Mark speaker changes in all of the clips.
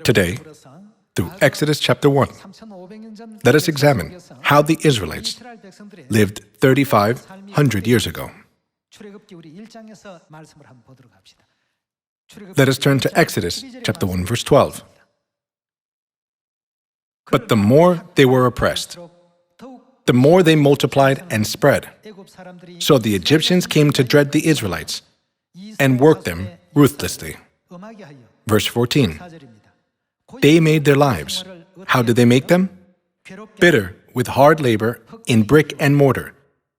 Speaker 1: Today, through Exodus chapter 1, let us examine how the Israelites lived 3,500 years ago. Let us turn to Exodus chapter 1, verse 12. But the more they were oppressed, the more they multiplied and spread. So the Egyptians came to dread the Israelites and worked them ruthlessly. Verse 14. They made their lives. How did they make them? Bitter with hard labor in brick and mortar,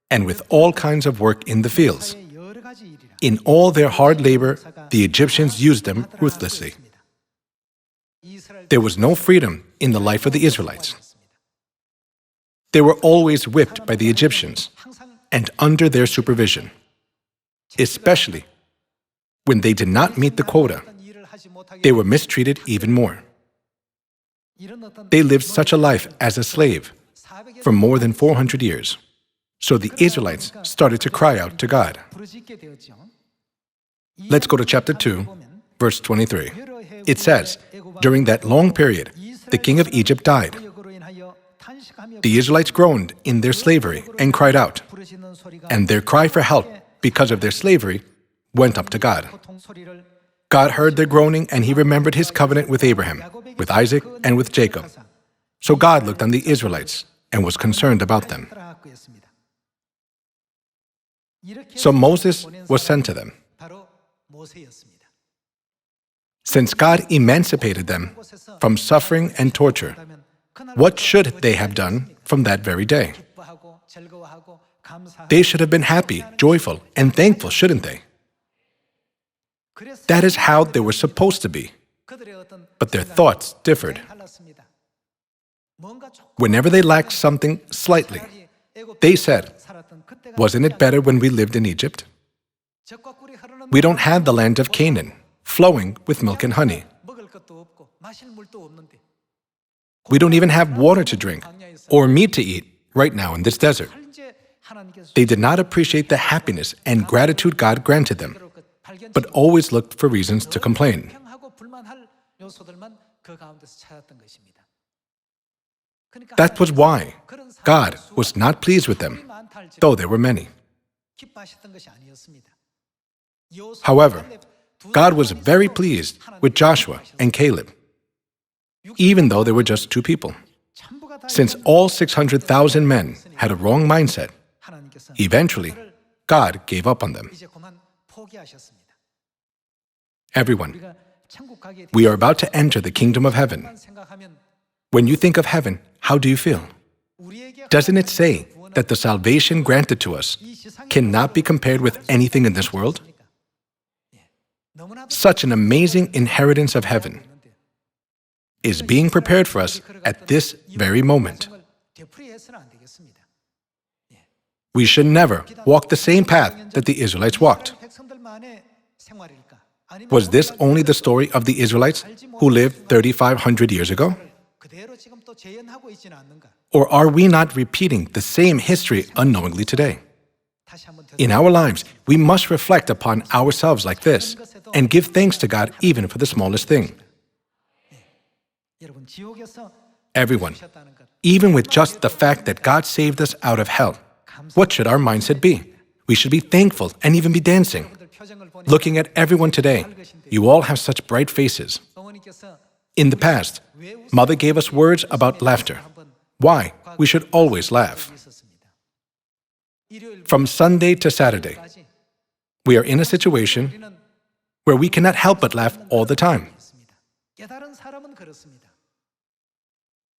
Speaker 1: and with all kinds of work in the fields. In all their hard labor, the Egyptians used them ruthlessly. There was no freedom in the life of the Israelites. They were always whipped by the Egyptians and under their supervision, especially when they did not meet the quota. They were mistreated even more. They lived such a life as a slave for more than 400 years. So the Israelites started to cry out to God. Let's go to chapter 2, verse 23. It says, during that long period, the king of Egypt died. The Israelites groaned in their slavery and cried out, and their cry for help because of their slavery went up to God. God heard their groaning, and He remembered His covenant with Abraham, with Isaac, and with Jacob. So God looked on the Israelites and was concerned about them. So Moses was sent to them. Since God emancipated them from suffering and torture, what should they have done from that very day? They should have been happy, joyful, and thankful, shouldn't they? That is how they were supposed to be. But their thoughts differed. Whenever they lacked something slightly, they said, "Wasn't it better when we lived in Egypt? We don't have the land of Canaan, flowing with milk and honey. We don't even have water to drink or meat to eat right now in this desert." They did not appreciate the happiness and gratitude God granted them, but always looked for reasons to complain. That was why God was not pleased with them, though there were many. However, God was very pleased with Joshua and Caleb, even though they were just two people. Since all 600,000 men had a wrong mindset, eventually, God gave up on them. Everyone, we are about to enter the kingdom of heaven. When you think of heaven, how do you feel? Doesn't it say that the salvation granted to us cannot be compared with anything in this world? Such an amazing inheritance of heaven is being prepared for us at this very moment. We should never walk the same path that the Israelites walked. Was this only the story of the Israelites who lived 3,500 years ago? Or are we not repeating the same history unknowingly today? In our lives, we must reflect upon ourselves like this and give thanks to God even for the smallest thing. Everyone, even with just the fact that God saved us out of hell, what should our mindset be? We should be thankful and even be dancing. Looking at everyone today, you all have such bright faces. In the past, Mother gave us words about laughter. Why? We should always laugh. From Sunday to Saturday, we are in a situation where we cannot help but laugh all the time.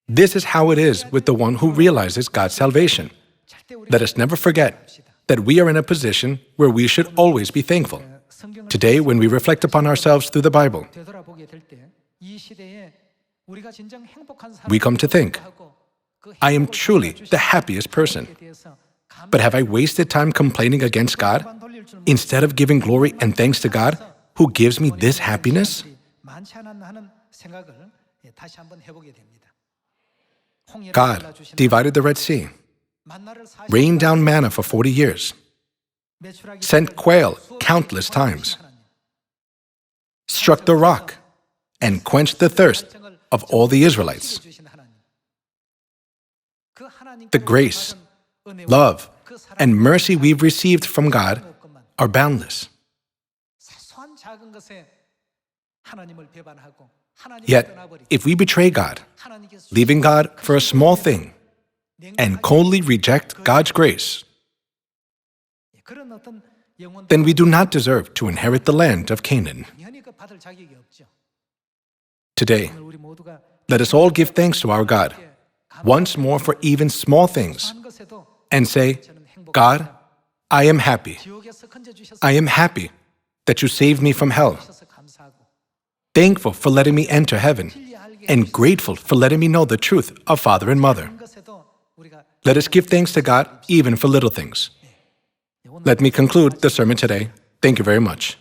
Speaker 1: This is how it is with the one who realizes God's salvation. Let us never forget that we are in a position where we should always be thankful. Today, when we reflect upon ourselves through the Bible, we come to think, I am truly the happiest person. But have I wasted time complaining against God instead of giving glory and thanks to God who gives me this happiness? God divided the Red Sea, rained down manna for 40 years, sent quail countless times, struck the rock, and quenched the thirst of all the Israelites. The grace, love, and mercy we've received from God are boundless. Yet, if we betray God, leaving God for a small thing, and coldly reject God's grace, then we do not deserve to inherit the land of Canaan. Today, let us all give thanks to our God, once more for even small things, and say, God, I am happy. I am happy that you saved me from hell. Thankful for letting me enter heaven, and grateful for letting me know the truth of Father and Mother. Let us give thanks to God even for little things. Let me conclude the sermon today. Thank you very much.